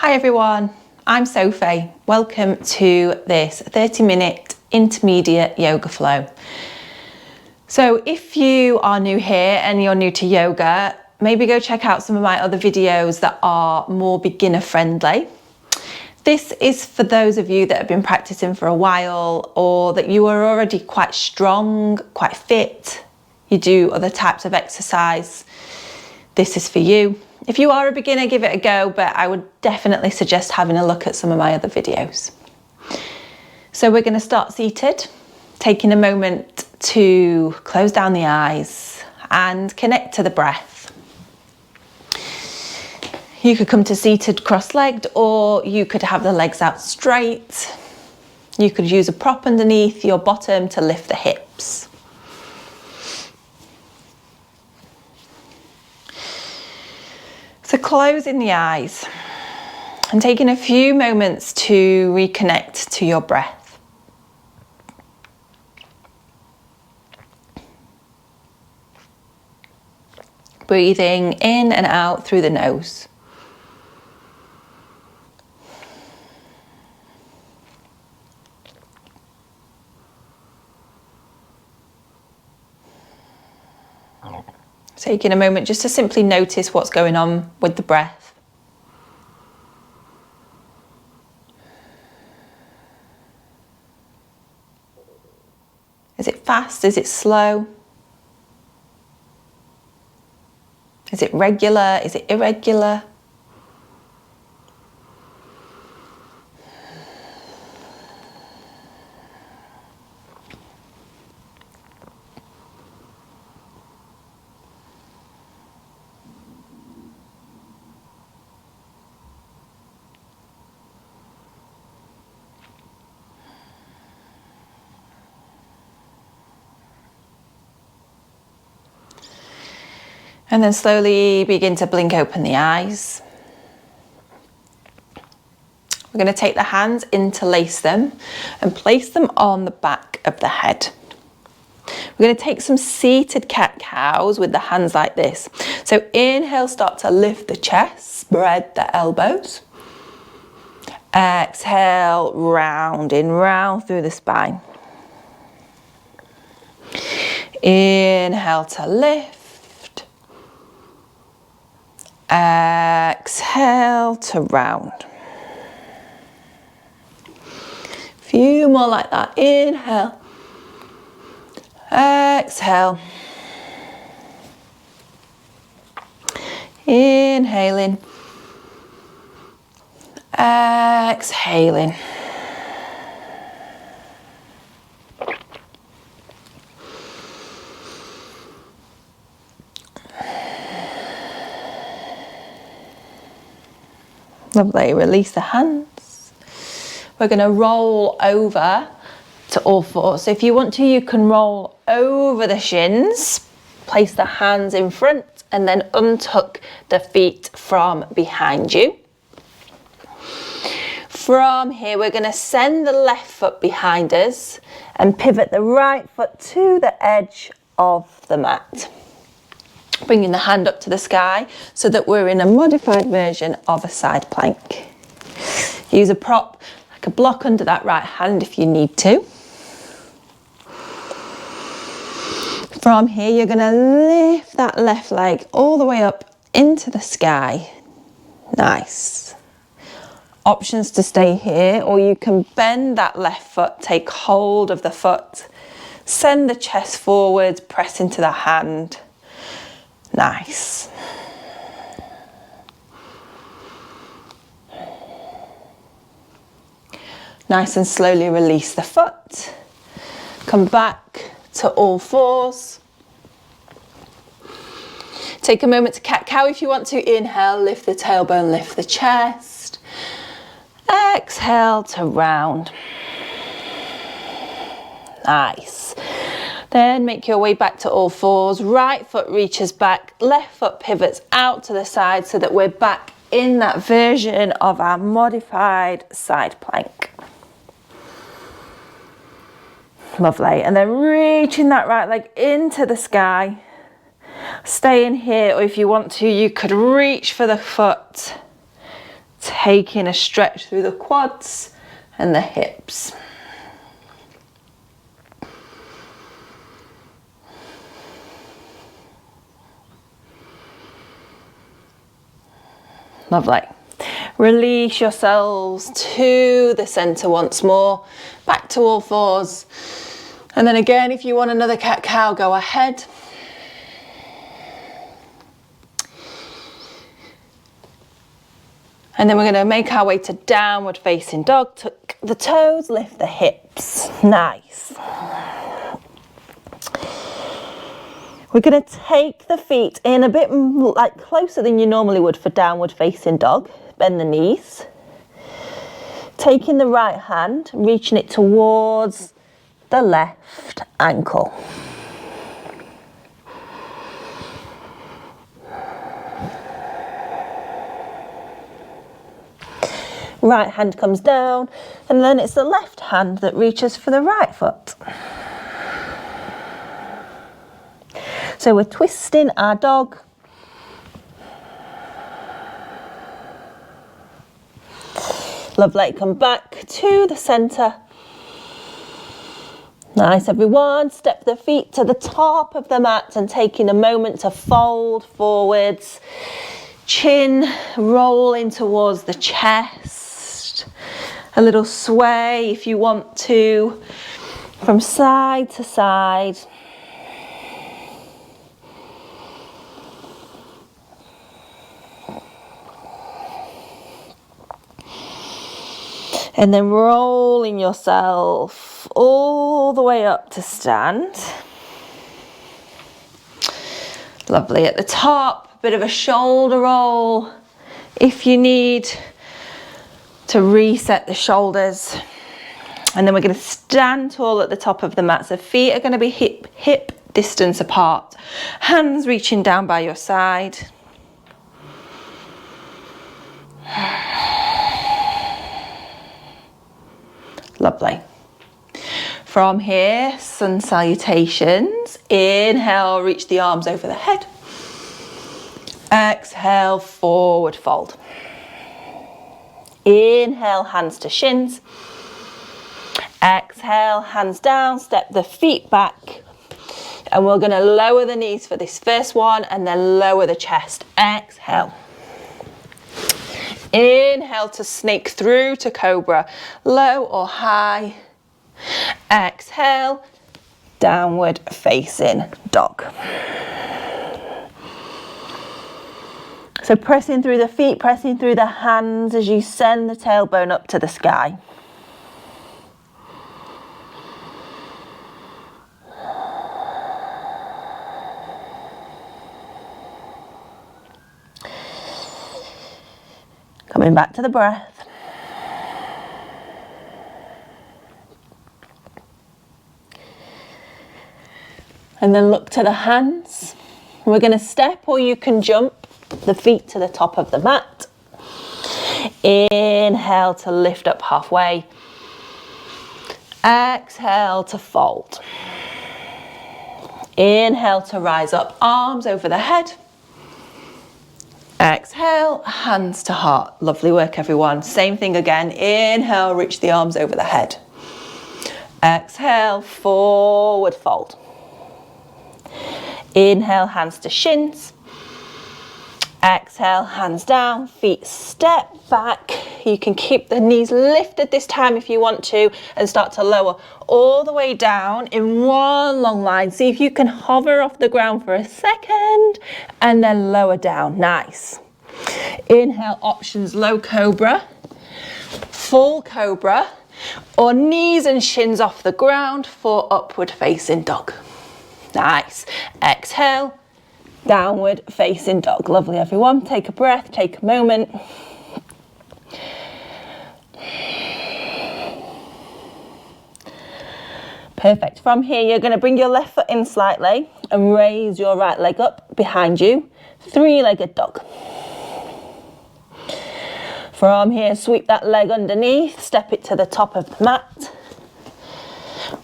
Hi everyone, I'm Sophie. Welcome to this 30-minute intermediate yoga flow. So if you are new here and you're new to yoga, maybe go check out some of my other videos that are more beginner friendly. This is for those of you that have been practicing for a while or that you are already quite strong, quite fit, you do other types of exercise. This is for you. If you are a beginner, give it a go, but I would definitely suggest having a look at some of my other videos. So we're going to start seated, taking a moment to close down the eyes and connect to the breath. You could come to seated cross-legged, or you could have the legs out straight. You could use a prop underneath your bottom to lift the hips. So closing the eyes and taking a few moments to reconnect to your breath. Breathing in and out through the nose. Taking a moment just to simply notice what's going on with the breath. Is it fast? Is it slow? Is it regular? Is it irregular? And then slowly begin to blink open the eyes. We're going to take the hands, interlace them and place them on the back of the head. We're going to take some seated cat-cows with the hands like this. So inhale, start to lift the chest, spread the elbows. Exhale, round in, round through the spine. Inhale to lift. Exhale to round. Few more like that. Inhale. Exhale. Inhaling. Exhaling. Lovely, release the hands. We're going to roll over to all fours. So if you want to, you can roll over the shins, place the hands in front and then untuck the feet from behind you. From here, we're going to send the left foot behind us and pivot the right foot to the edge of the mat. Bringing the hand up to the sky so that we're in a modified version of a side plank. Use a prop like a block under that right hand if you need to. From here, you're going to lift that left leg all the way up into the sky. Nice. Options to stay here, or you can bend that left foot, take hold of the foot, send the chest forward, press into the hand. Nice. Nice and slowly release the foot. Come back to all fours. Take a moment to cat-cow if you want to. Inhale, lift the tailbone, lift the chest. Exhale to round. Nice. Then make your way back to all fours. Right foot reaches back, left foot pivots out to the side so that we're back in that version of our modified side plank. Lovely. And then reaching that right leg into the sky. Stay in here, or if you want to, you could reach for the foot taking a stretch through the quads and the hips. Lovely. Release yourselves to the center once more, back to all fours. And then again, if you want another cat-cow, go ahead. And then we're going to make our way to downward facing dog. Tuck the toes, lift the hips. Nice. We're going to take the feet in a bit like closer than you normally would for downward facing dog. Bend the knees. Taking the right hand, reaching it towards the left ankle. Right hand comes down, and then it's the left hand that reaches for the right foot. So we're twisting our dog. Lovely, come back to the centre. Nice everyone, step the feet to the top of the mat and taking a moment to fold forwards. Chin rolling towards the chest. A little sway if you want to, from side to side. And then rolling yourself all the way up to stand. Lovely. At the top, a bit of a shoulder roll if you need to reset the shoulders. And then we're going to stand tall at the top of the mat. So feet are going to be hip distance apart. Hands reaching down by your side. Lovely. From here, sun salutations. Inhale, reach the arms over the head. Exhale, forward fold. Inhale, hands to shins. Exhale, hands down, step the feet back. And we're going to lower the knees for this first one and then lower the chest. Exhale. Inhale to snake through to cobra, low or high. Exhale, downward facing dog. So pressing through the feet, pressing through the hands as you send the tailbone up to the sky. Coming back to the breath. And then look to the hands. We're going to step, or you can jump the feet to the top of the mat. Inhale to lift up halfway. Exhale to fold. Inhale to rise up, arms over the head. Exhale, hands to heart. Lovely work, everyone. Same thing again. Inhale, reach the arms over the head. Exhale, forward fold. Inhale, hands to shins. Exhale, hands down, feet step back. You can keep the knees lifted this time if you want to, and start to lower all the way down in one long line. See if you can hover off the ground for a second and then lower down. Nice. Inhale, options, low cobra, full cobra, or knees and shins off the ground for upward facing dog. Nice. Exhale, downward facing dog. Lovely, everyone. Take a breath, take a moment. Perfect. From here, you're going to bring your left foot in slightly and raise your right leg up behind you. Three-legged dog. From here, sweep that leg underneath, step it to the top of the mat.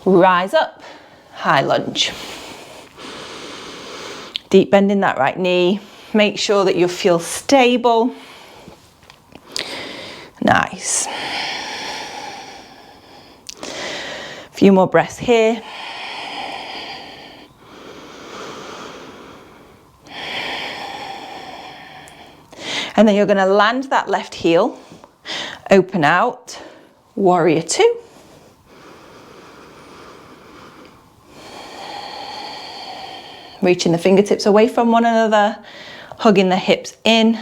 Rise up, high lunge. Deep bend in that right knee. Make sure that you feel stable. Nice. A few more breaths here. And then you're going to land that left heel, open out, warrior two. Reaching the fingertips away from one another, hugging the hips in.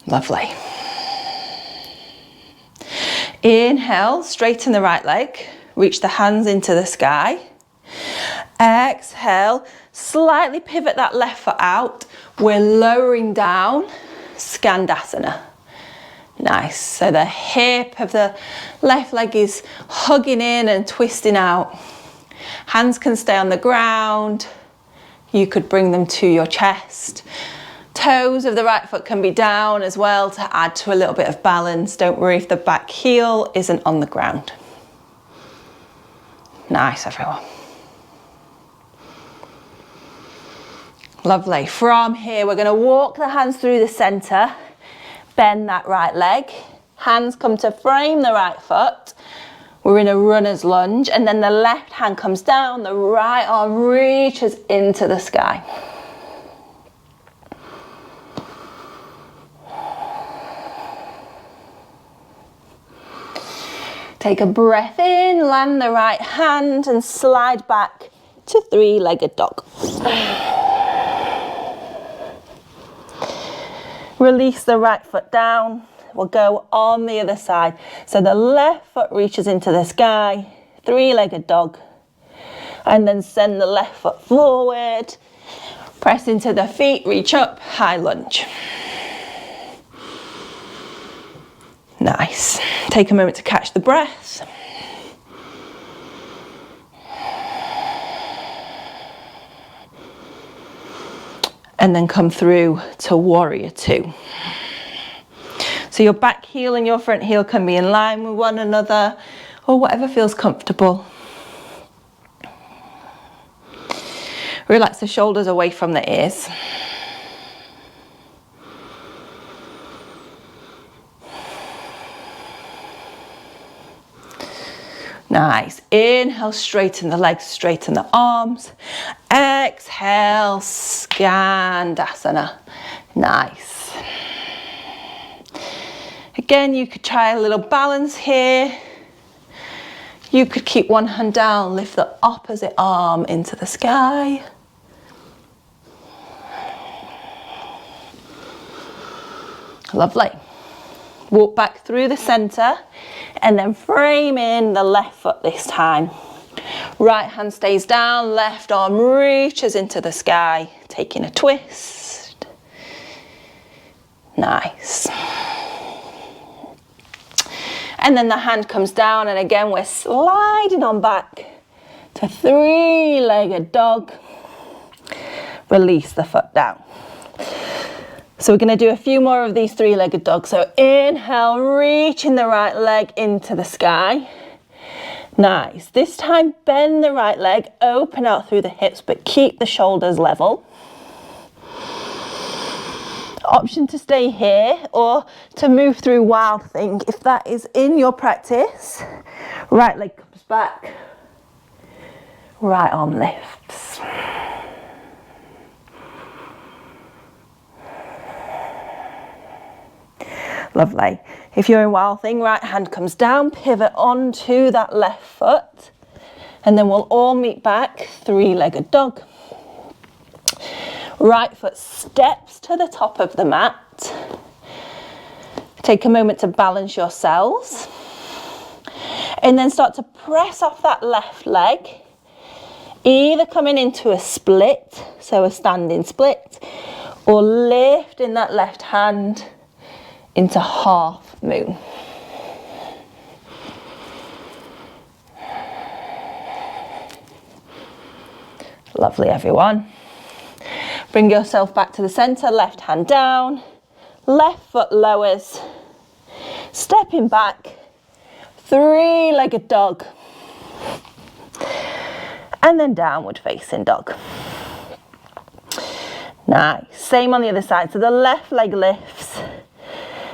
Lovely. Inhale, straighten the right leg, reach the hands into the sky. Exhale, slightly pivot that left foot out. We're lowering down, Skandasana. Nice, so the hip of the left leg is hugging in and twisting out. Hands can stay on the ground. You could bring them to your chest. Toes of the right foot can be down as well to add to a little bit of balance. Don't worry if the back heel isn't on the ground. Nice, everyone. Lovely. From here, we're going to walk the hands through the center, bend that right leg. Hands come to frame the right foot. We're in a runner's lunge, and then the left hand comes down, the right arm reaches into the sky. Take a breath in, land the right hand and slide back to three-legged dog. Release the right foot down. We'll go on the other side. So the left foot reaches into the sky, three-legged dog. And then send the left foot forward. Press into the feet, reach up, high lunge. Nice. Take a moment to catch the breath. And then come through to warrior two. So your back heel and your front heel can be in line with one another, or whatever feels comfortable. Relax the shoulders away from the ears. Nice. Inhale, straighten the legs, straighten the arms. Exhale, Skandasana. Nice. Again, you could try a little balance here. You could keep one hand down, lift the opposite arm into the sky. Lovely. Walk back through the center and then frame in the left foot this time. Right hand stays down, left arm reaches into the sky, taking a twist. Nice. And then the hand comes down, and again we're sliding on back to three-legged dog. Release the foot down. So we're going to do a few more of these three-legged dogs. So inhale, reaching the right leg into the sky. Nice. This time bend the right leg, open out through the hips, but keep the shoulders level. Option to stay here or to move through Wild Thing if that is in your practice. Right leg comes back, right arm lifts. Lovely. If you're in Wild Thing, right hand comes down, pivot onto that left foot, and then we'll all meet back, three-legged dog. Right foot steps to the top of the mat. Take a moment to balance yourselves. And then start to press off that left leg. Either coming into a split, so a standing split, or lifting that left hand into half moon. Lovely, everyone. Bring yourself back to the center, left hand down, left foot lowers, stepping back, three-legged dog, and then downward facing dog. Nice. Same on the other side. So the left leg lifts.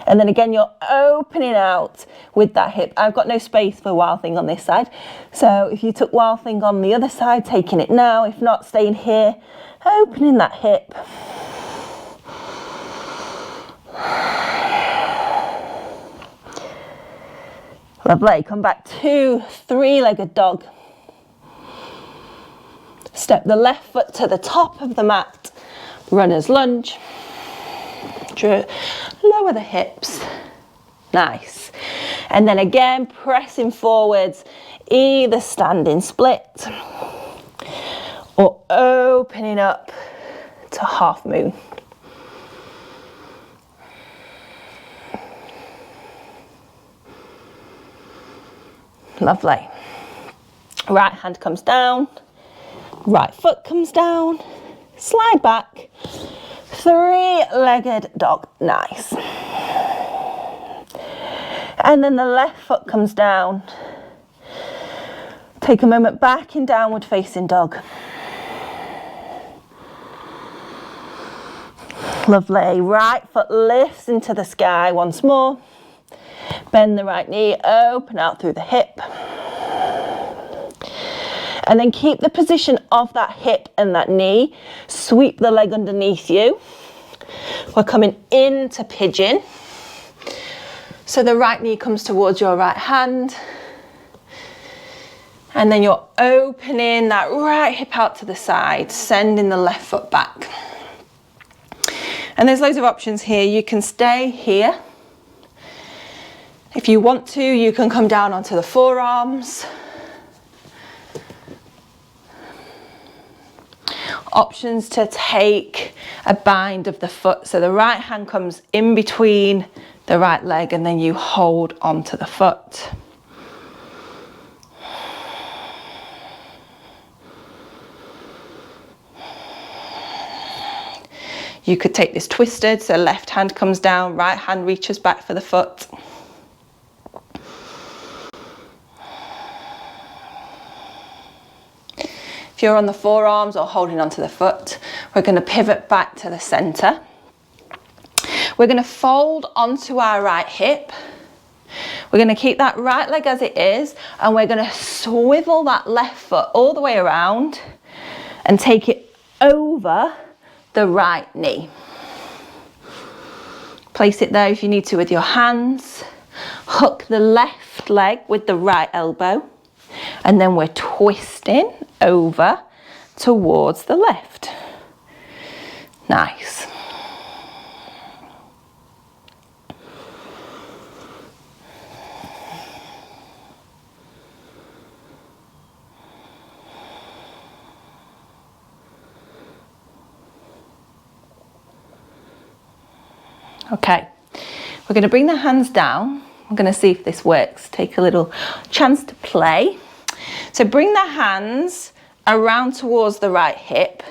And then again, you're opening out with that hip. I've got no space for wild thing on this side. So if you took wild thing on the other side, taking it now. If not, staying here, opening that hip. Lovely. Come back to three-legged dog. Step the left foot to the top of the mat. Runner's lunge. Lower the hips. Nice. And then again, pressing forwards, either standing split or opening up to half moon. Lovely. Right hand comes down, right foot comes down, slide back, three-legged dog. Nice. And then the left foot comes down. Take a moment back in downward facing dog. Lovely. Right foot lifts into the sky once more. Bend the right knee, open out through the hip. And then keep the position of that hip and that knee. Sweep the leg underneath you. We're coming into pigeon. So the right knee comes towards your right hand. And then you're opening that right hip out to the side, sending the left foot back. And there's loads of options here. You can stay here. If you want to, you can come down onto the forearms. Options to take a bind of the foot. So the right hand comes in between the right leg and then you hold onto the foot. You could take this twisted, so left hand comes down, right hand reaches back for the foot. If you're on the forearms or holding onto the foot, we're going to pivot back to the center. We're going to fold onto our right hip. We're going to keep that right leg as it is, and we're going to swivel that left foot all the way around and take it over the right knee. Place it there if you need to with your hands. Hook the left leg with the right elbow. And then we're twisting over towards the left. Nice. Okay, we're going to bring the hands down. I'm going to see if this works. Take a little chance to play. So bring the hands around towards the right hip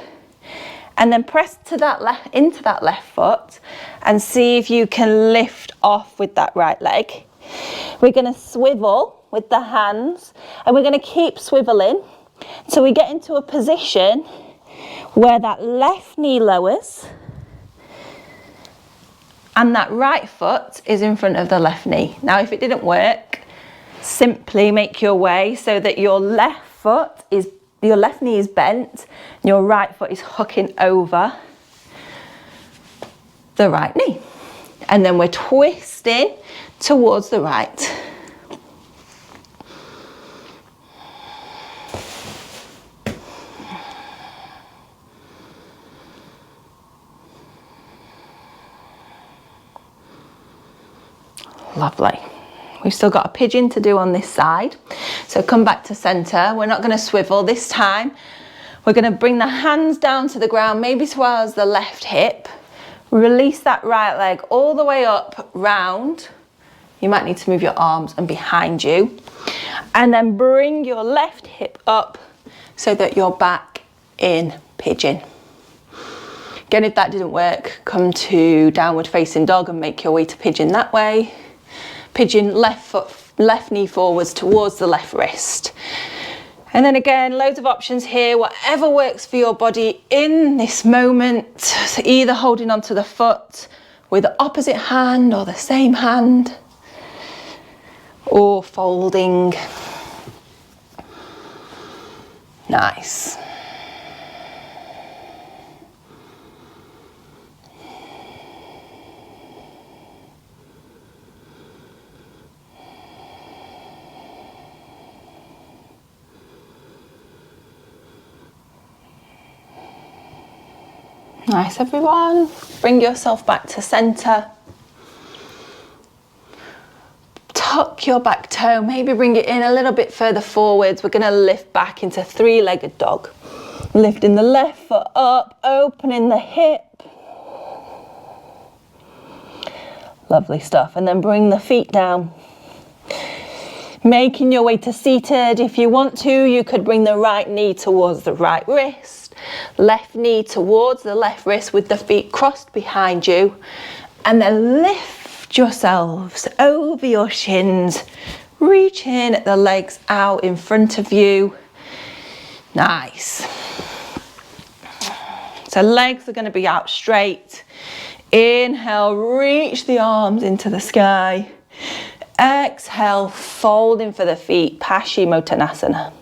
and then press to that into that left foot and see if you can lift off with that right leg. We're going to swivel with the hands and we're going to keep swiveling so we get into a position where that left knee lowers and that right foot is in front of the left knee. Now, if it didn't work, simply make your way so that your left knee is bent, and your right foot is hooking over the right knee. And then we're twisting towards the right. Lovely. We've still got a pigeon to do on this side. So come back to center. We're not going to swivel this time. We're going to bring the hands down to the ground, maybe towards the left hip. Release that right leg all the way up, round. You might need to move your arms and behind you. And then bring your left hip up so that you're back in pigeon. Again, if that didn't work, come to downward facing dog and make your way to pigeon that way. Pigeon, left foot, left knee forwards towards the left wrist. And then again, loads of options here, whatever works for your body in this moment. So either holding onto the foot with the opposite hand or the same hand, or folding. Nice. Nice, everyone. Bring yourself back to center. Tuck your back toe, maybe bring it in a little bit further forwards. We're going to lift back into three-legged dog. Lifting the left foot up, opening the hip. Lovely stuff. And then bring the feet down. Making your way to seated. If you want to, you could bring the right knee towards the right wrist. Left knee towards the left wrist with the feet crossed behind you. And then lift yourselves over your shins. Reaching the legs out in front of you. Nice. So legs are going to be out straight. Inhale, reach the arms into the sky. Exhale, folding for the feet, Paschimottanasana.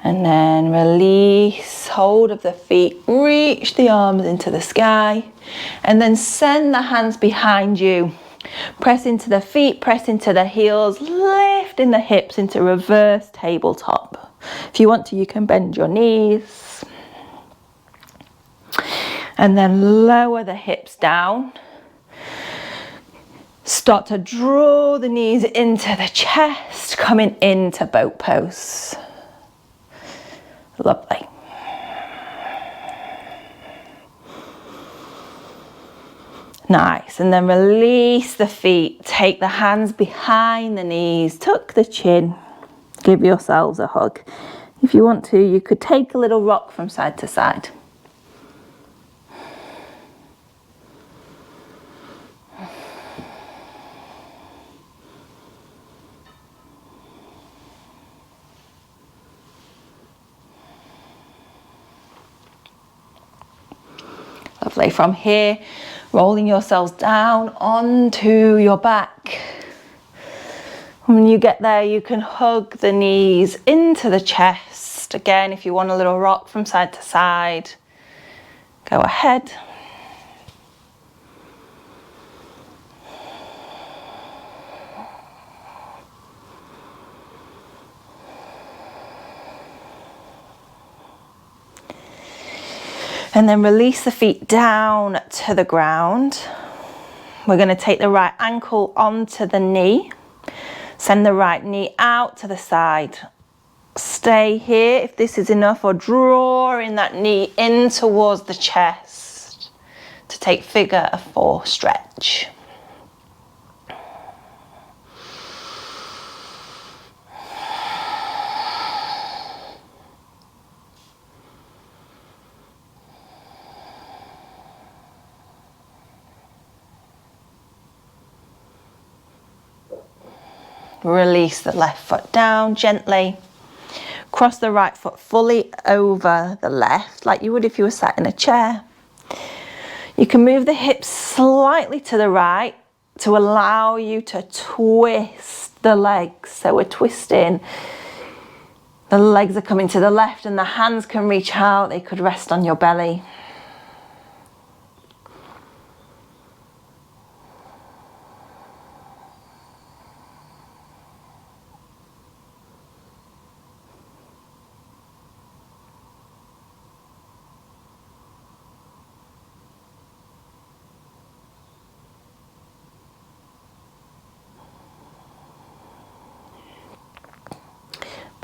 And then release, hold of the feet, reach the arms into the sky, and then send the hands behind you. Press into the feet, press into the heels, lifting the hips into reverse tabletop. If you want to, you can bend your knees. And then lower the hips down. Start to draw the knees into the chest, coming into boat pose. Lovely. Nice. And then release the feet. Take the hands behind the knees. Tuck the chin. Give yourselves a hug. If you want to, you could take a little rock from side to side. Lovely. From here, rolling yourselves down onto your back. When you get there, you can hug the knees into the chest. Again, if you want a little rock from side to side, go ahead. And then release the feet down to the ground. We're going to take the right ankle onto the knee. Send the right knee out to the side. Stay here if this is enough, or drawing that knee in towards the chest to take figure of four stretch. Release the left foot down gently. Cross the right foot fully over the left, like you would if you were sat in a chair. You can move the hips slightly to the right to allow you to twist the legs. So we're twisting. The legs are coming to the left and the hands can reach out. They could rest on your belly.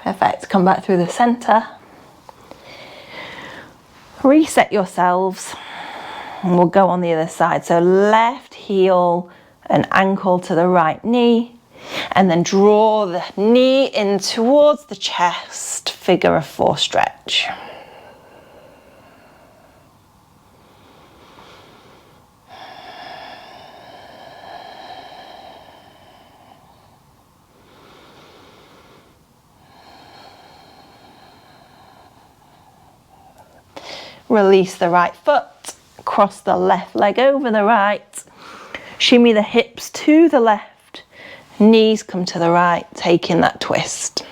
Perfect. Come back through the center. Reset yourselves. And we'll go on the other side. So left heel and ankle to the right knee. And then draw the knee in towards the chest. Figure of 4 stretch. Release the right foot, cross the left leg over the right, shimmy the hips to the left, knees come to the right, taking that twist.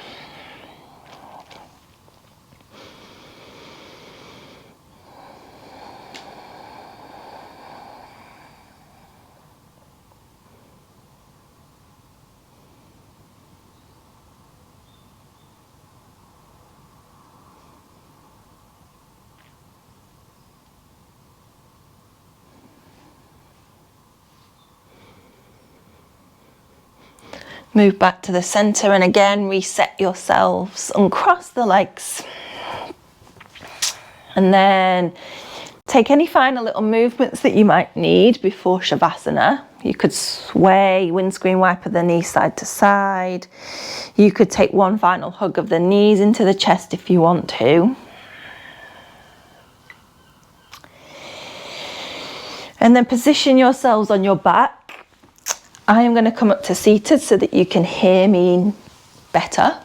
Move back to the center and again reset yourselves, uncross the legs. And then take any final little movements that you might need before Shavasana. You could sway, windscreen wiper the knees side to side. You could take one final hug of the knees into the chest if you want to. And then position yourselves on your back. I am going to come up to seated so that you can hear me better.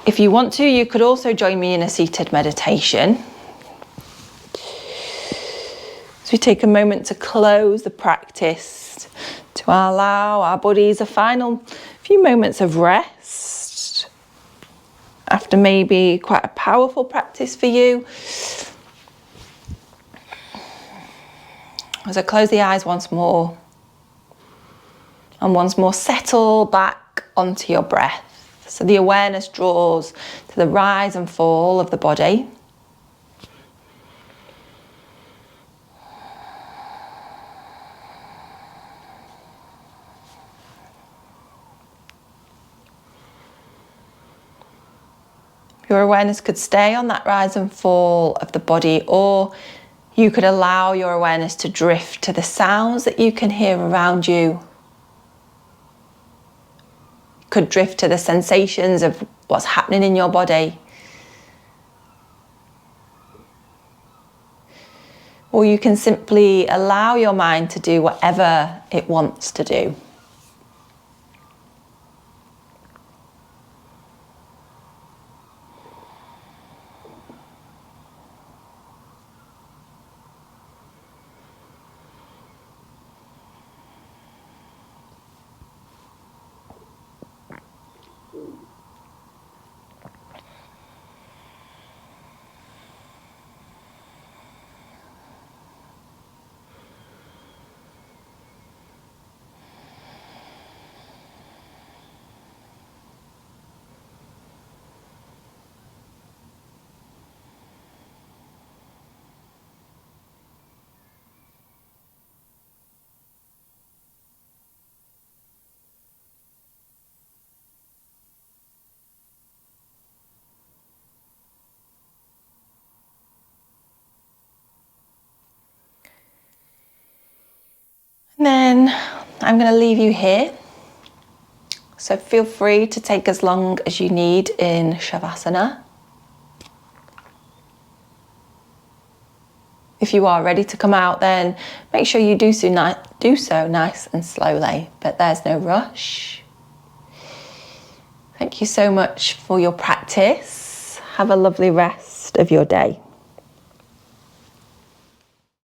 If you want to, you could also join me in a seated meditation. So we take a moment to close the practice, to allow our bodies a final few moments of rest after maybe quite a powerful practice for you. As I close the eyes once more. And once more, settle back onto your breath. So the awareness draws to the rise and fall of the body. Your awareness could stay on that rise and fall of the body, or you could allow your awareness to drift to the sounds that you can hear around you. Could drift to the sensations of what's happening in your body. Or you can simply allow your mind to do whatever it wants to do. And then I'm going to leave you here. So feel free to take as long as you need in Shavasana. If you are ready to come out, then make sure you do so nice and slowly, but there's no rush. Thank you so much for your practice. Have a lovely rest of your day.